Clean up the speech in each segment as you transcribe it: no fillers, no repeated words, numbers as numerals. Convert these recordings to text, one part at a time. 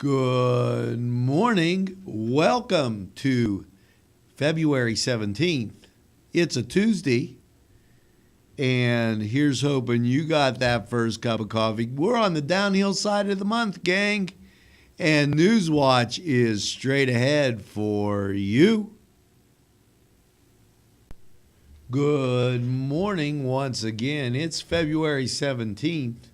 Good morning. Welcome to February 17th. It's a Tuesday, and here's hoping you got that first cup of coffee. We're on the downhill side of the month, gang, and NewsWatch is straight ahead for you. Good morning once again. It's February 17th.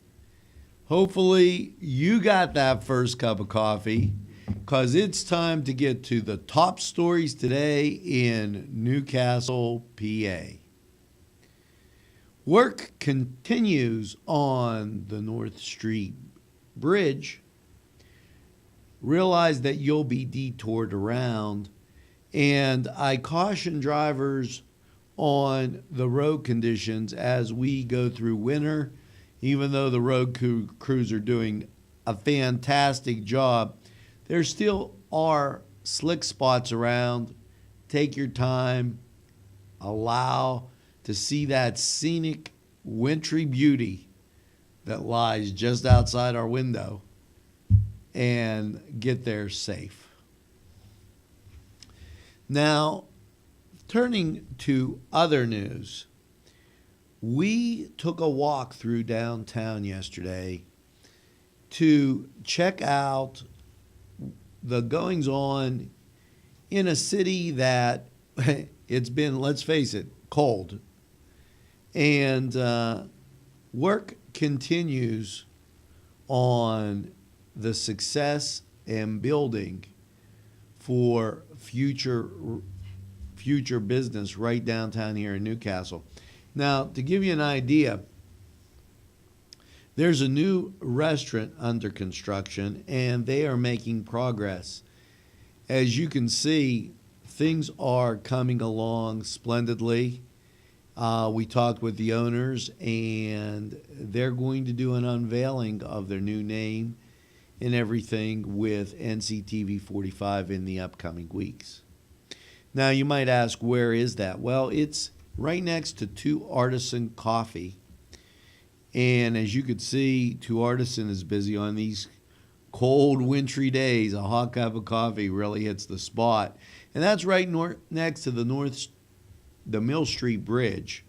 Hopefully you got that first cup of coffee because it's time to get to the top stories today in Newcastle, PA. Work continues on the North Street Bridge. Realize that you'll be detoured around, and I caution drivers on the road conditions as we go through winter. Even though the road crews are doing a fantastic job, there still are slick spots around. Take your time. Allow to see that scenic wintry beauty that lies just outside our window and get there safe. Now, turning to other news. We took a walk through downtown yesterday to check out the goings-on in a city that it's been, let's face it, cold. And work continues on the success and building for future business right downtown here in Newcastle. Now, to give you an idea, there's a new restaurant under construction, and they are making progress. As you can see, things are coming along splendidly. We talked with the owners, and they're going to do an unveiling of their new name and everything with NCTV45 in the upcoming weeks. Now, you might ask, where is that? Well, it's right next to Two Artisan Coffee. And as you could see, Two Artisan is busy on these cold, wintry days. A hot cup of coffee really hits the spot. And that's right next to the Mill Street Bridge.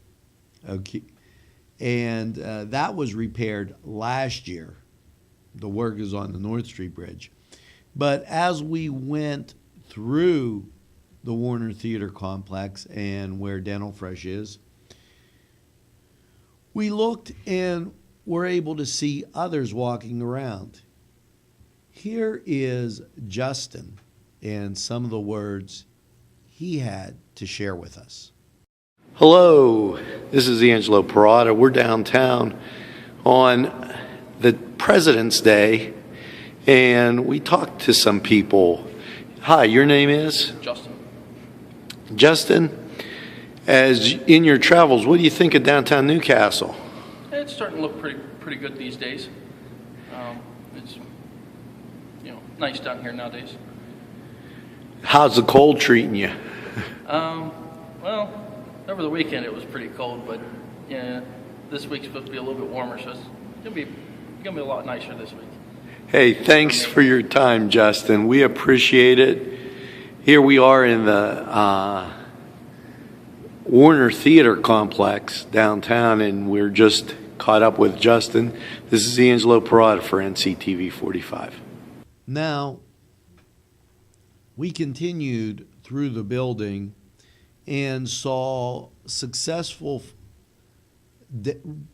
Okay. And that was repaired last year. The work is on the North Street Bridge. But as we went through the Warner Theater Complex and where Dental Fresh is, we looked and were able to see others walking around. Here is Justin and some of the words he had to share with us. Hello, this is Angelo Perrotta. We're downtown on the President's Day, and we talked to some people. Hi, your name is? Justin, as in your travels, what do you think of downtown Newcastle? It's starting to look pretty good these days. It's nice down here nowadays. How's the cold treating you? Well, over the weekend it was pretty cold, but yeah, this week's supposed to be a little bit warmer, so it's gonna be a lot nicer this week. Hey, thanks for your time, Justin. We appreciate it. Here we are in the Warner Theater Complex downtown, and we're just caught up with Justin. This is Angelo Perrotta for NCTV45. Now, we continued through the building and saw successful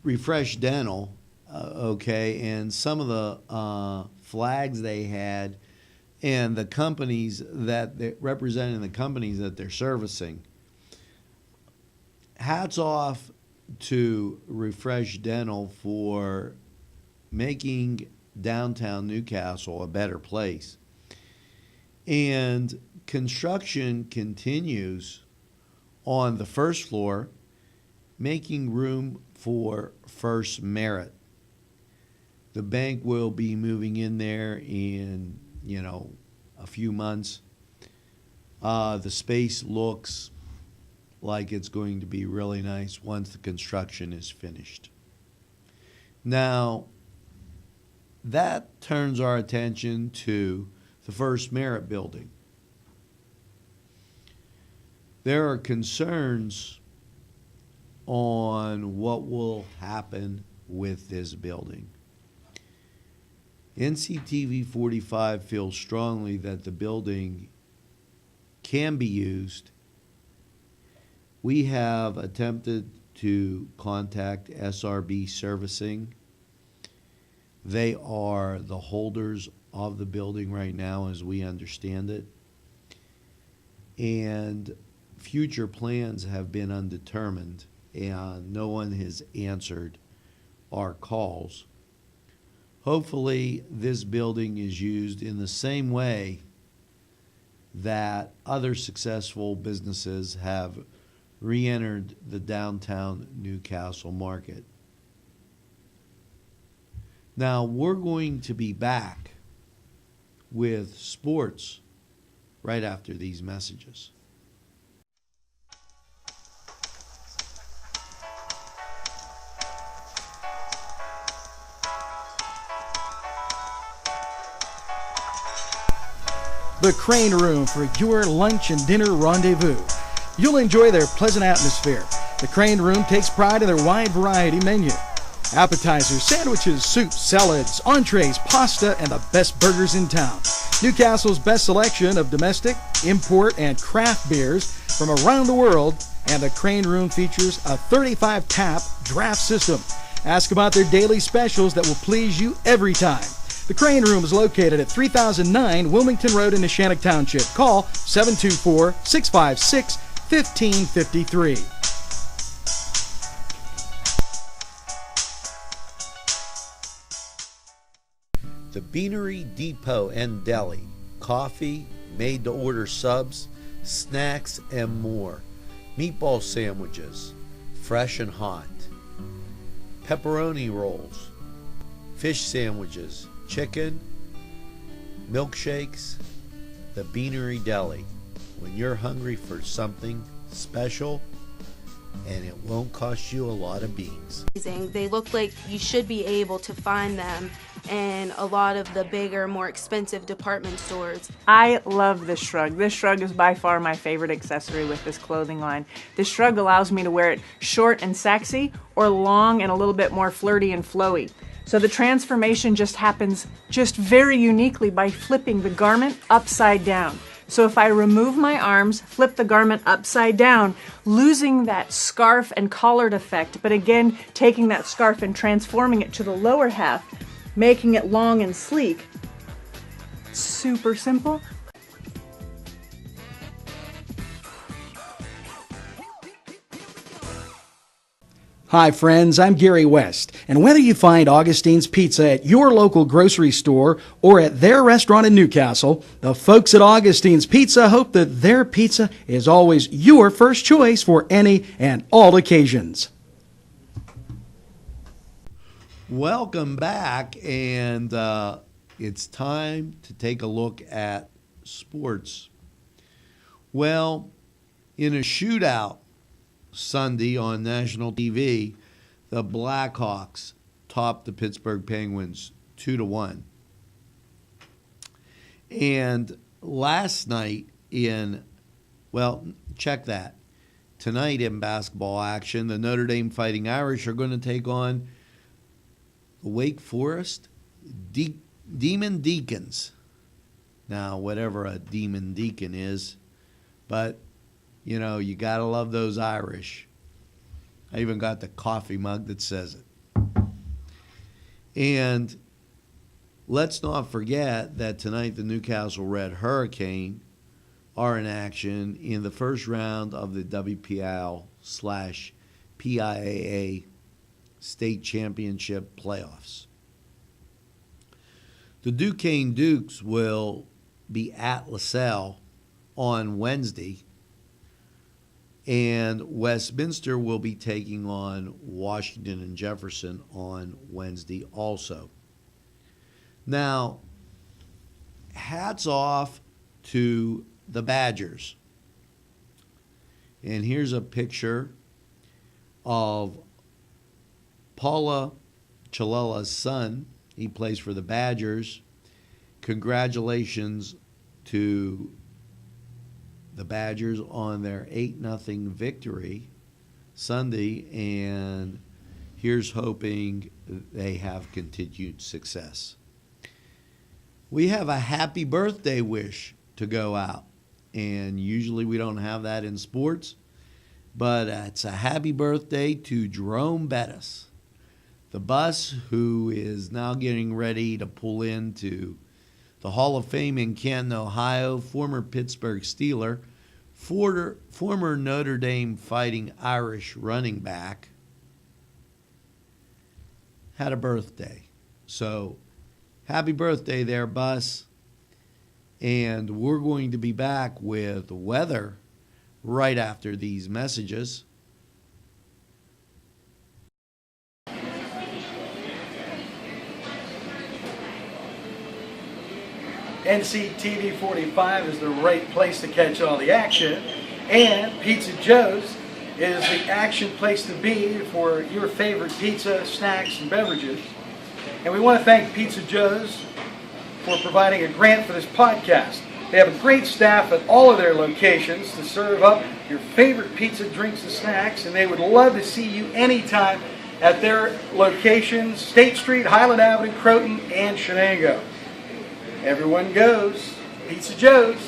Refresh Dental, and some of the flags they had and the companies that they're representing, the companies that they're servicing. Hats off to Refresh Dental for making downtown Newcastle a better place. And construction continues on the first floor, making room for First Merit. The bank will be moving in there in a few months. The space looks like it's going to be really nice once the construction is finished. Now, that turns our attention to the First Merit building. There are concerns on what will happen with this building. NCTV45 feels strongly that the building can be used. We have attempted to contact SRB Servicing. They are the holders of the building right now as we understand it. And future plans have been undetermined, and no one has answered our calls. Hopefully, this building is used in the same way that other successful businesses have re-entered the downtown Newcastle market. Now, we're going to be back with sports right after these messages. The Crane Room for your lunch and dinner rendezvous. You'll enjoy their pleasant atmosphere. The Crane Room takes pride in their wide variety menu. Appetizers, sandwiches, soups, salads, entrees, pasta, and the best burgers in town. Newcastle's best selection of domestic, import, and craft beers from around the world, and the Crane Room features a 35-tap draft system. Ask about their daily specials that will please you every time. The Crane Room is located at 3009 Wilmington Road in Neshannock Township. Call 724-656-1553. The Beanery Depot and Deli. Coffee, made-to-order subs, snacks, and more. Meatball sandwiches, fresh and hot. Pepperoni rolls, fish sandwiches, chicken, milkshakes. The Beanery Deli. When you're hungry for something special, and it won't cost you a lot of beans. They look like you should be able to find them in a lot of the bigger, more expensive department stores. I love this shrug. This shrug is by far my favorite accessory with this clothing line. This shrug allows me to wear it short and sexy, or long and a little bit more flirty and flowy. So the transformation just happens just very uniquely by flipping the garment upside down. So if I remove my arms, flip the garment upside down, losing that scarf and collared effect, but again, taking that scarf and transforming it to the lower half, making it long and sleek. Super simple. Hi friends, I'm Gary West, and whether you find Augustine's Pizza at your local grocery store or at their restaurant in Newcastle, the folks at Augustine's Pizza hope that their pizza is always your first choice for any and all occasions. Welcome back, and it's time to take a look at sports. Well, in a shootout Sunday on national TV, the Blackhawks topped the Pittsburgh Penguins 2-1. And last night check that. Tonight in basketball action, the Notre Dame Fighting Irish are going to take on the Wake Forest Demon Deacons. Now, whatever a Demon Deacon is, but you know, you got to love those Irish. I even got the coffee mug that says it. And let's not forget that tonight the Newcastle Red Hurricane are in action in the first round of the WPL/PIAA State Championship playoffs. The Duquesne Dukes will be at LaSalle on Wednesday, and Westminster will be taking on Washington and Jefferson on Wednesday also. Now, hats off to the Badgers. And here's a picture of Paula Chalela's son, He plays for the Badgers. Congratulations to the Badgers on their 8-0 victory Sunday, and here's hoping they have continued success. We have a happy birthday wish to go out, and usually we don't have that in sports, but it's a happy birthday to Jerome Bettis, the bus who is now getting ready to pull into the Hall of Fame in Canton, Ohio, former Pittsburgh Steeler, former Notre Dame Fighting Irish running back, had a birthday. So happy birthday there, bus. And we're going to be back with weather right after these messages. NCTV45 is the right place to catch all the action, and Pizza Joe's is the action place to be for your favorite pizza, snacks, and beverages. And we want to thank Pizza Joe's for providing a grant for this podcast. They have a great staff at all of their locations to serve up your favorite pizza, drinks, and snacks, and they would love to see you anytime at their locations, State Street, Highland Avenue, Croton, and Shenango. Everyone goes. Pizza Joe's.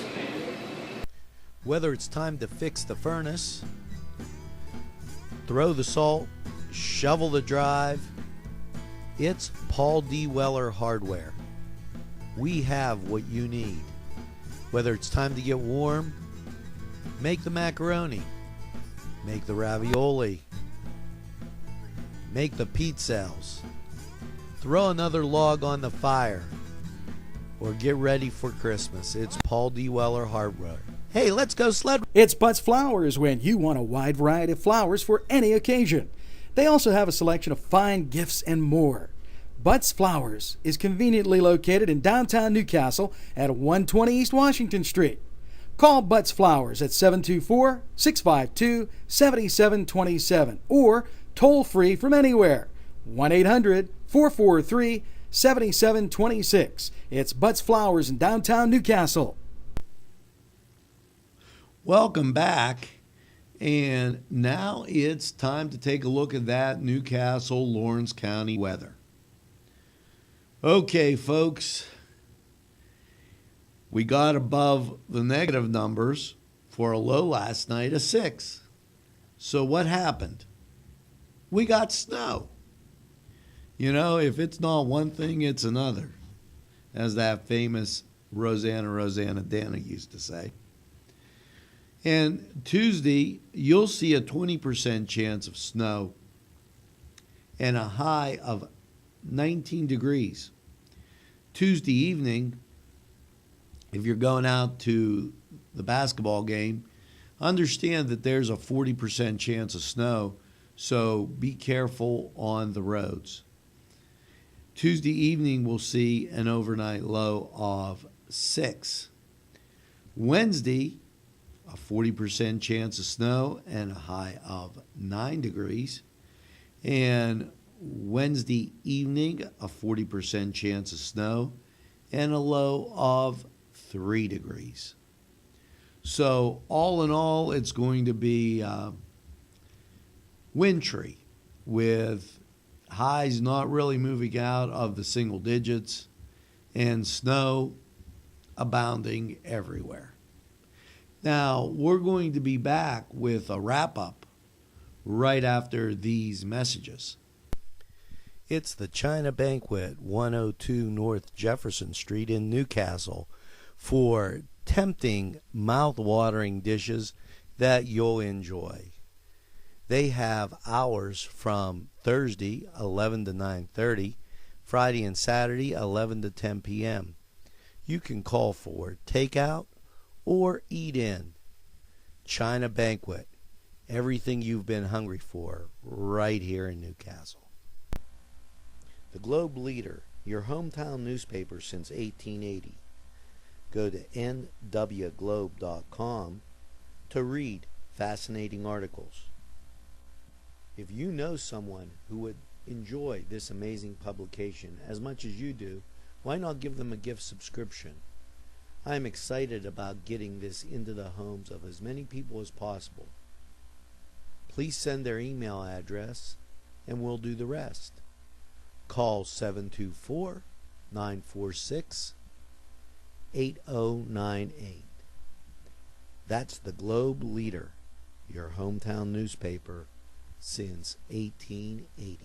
Whether it's time to fix the furnace, throw the salt, shovel the drive, it's Paul D. Weller Hardware. We have what you need. Whether it's time to get warm, make the macaroni, make the ravioli, make the pizzelles, throw another log on the fire, or get ready for Christmas. It's Paul D. Weller Hardware. Hey, let's go sled. It's Butts Flowers when you want a wide variety of flowers for any occasion. They also have a selection of fine gifts and more. Butts Flowers is conveniently located in downtown Newcastle at 120 East Washington Street. Call Butts Flowers at 724-652-7727 or toll free from anywhere, 1-800-443-7726. It's Butts Flowers in downtown Newcastle. Welcome back. And now it's time to take a look at that Newcastle, Lawrence County weather. Okay, folks, we got above the negative numbers for a low last night of 6. So what happened? We got snow. You know, if it's not one thing, it's another, as that famous Rosanna Dana used to say. And Tuesday, you'll see a 20% chance of snow and a high of 19 degrees. Tuesday evening, if you're going out to the basketball game, understand that there's a 40% chance of snow, so be careful on the roads. Tuesday evening, we'll see an overnight low of 6. Wednesday, a 40% chance of snow and a high of 9 degrees. And Wednesday evening, a 40% chance of snow and a low of 3 degrees. So all in all, it's going to be wintry with highs not really moving out of the single digits and snow abounding everywhere. Now, we're going to be back with a wrap-up right after these messages. It's the China Banquet, 102 North Jefferson Street in Newcastle, for tempting, mouth-watering dishes that you'll enjoy. They have hours from Thursday, 11 to 9:30, Friday and Saturday, 11 to 10 p.m. You can call for takeout or eat in. China Banquet, everything you've been hungry for right here in Newcastle. The Globe Leader, your hometown newspaper since 1880. Go to nwglobe.com to read fascinating articles. If you know someone who would enjoy this amazing publication as much as you do, why not give them a gift subscription? I'm excited about getting this into the homes of as many people as possible. Please send their email address and we'll do the rest. Call 724-946-8098. That's the Globe Leader, your hometown newspaper since 1880.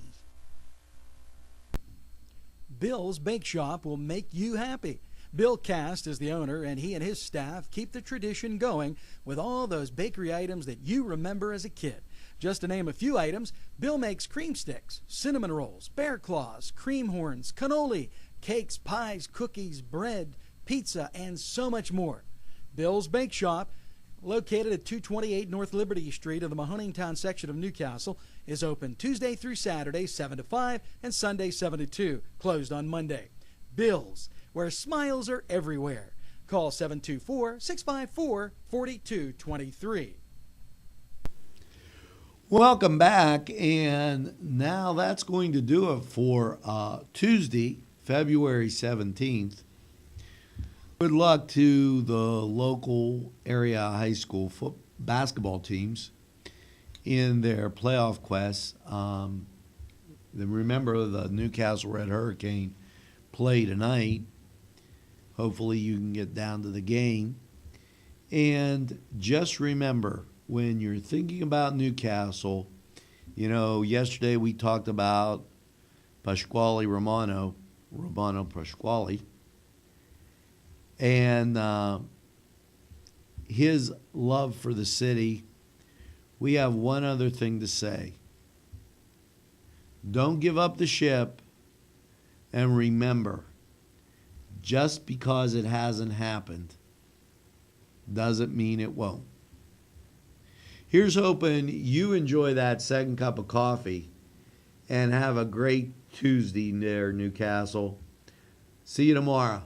Bill's Bake Shop will make you happy. Bill Cast is the owner, and he and his staff keep the tradition going with all those bakery items that you remember as a kid. Just to name a few items, Bill makes cream sticks, cinnamon rolls, bear claws, cream horns, cannoli, cakes, pies, cookies, bread, pizza, and so much more. Bill's Bake Shop, located at 228 North Liberty Street of the Mahoningtown section of Newcastle, is open Tuesday through Saturday 7 to 5 and Sunday 7 to 2, closed on Monday. Bill's, where smiles are everywhere. Call 724-654-4223. Welcome back, and now that's going to do it for Tuesday, February 17th. Good luck to the local area high school basketball teams in their playoff quests. Remember, the Newcastle Red Hurricane play tonight. Hopefully you can get down to the game. And just remember, when you're thinking about Newcastle, yesterday we talked about Pasquale Romano Pasquale, and his love for the city. We have one other thing to say. Don't give up the ship, and remember, just because it hasn't happened doesn't mean it won't. Here's hoping you enjoy that second cup of coffee and have a great Tuesday there, Newcastle. See you tomorrow.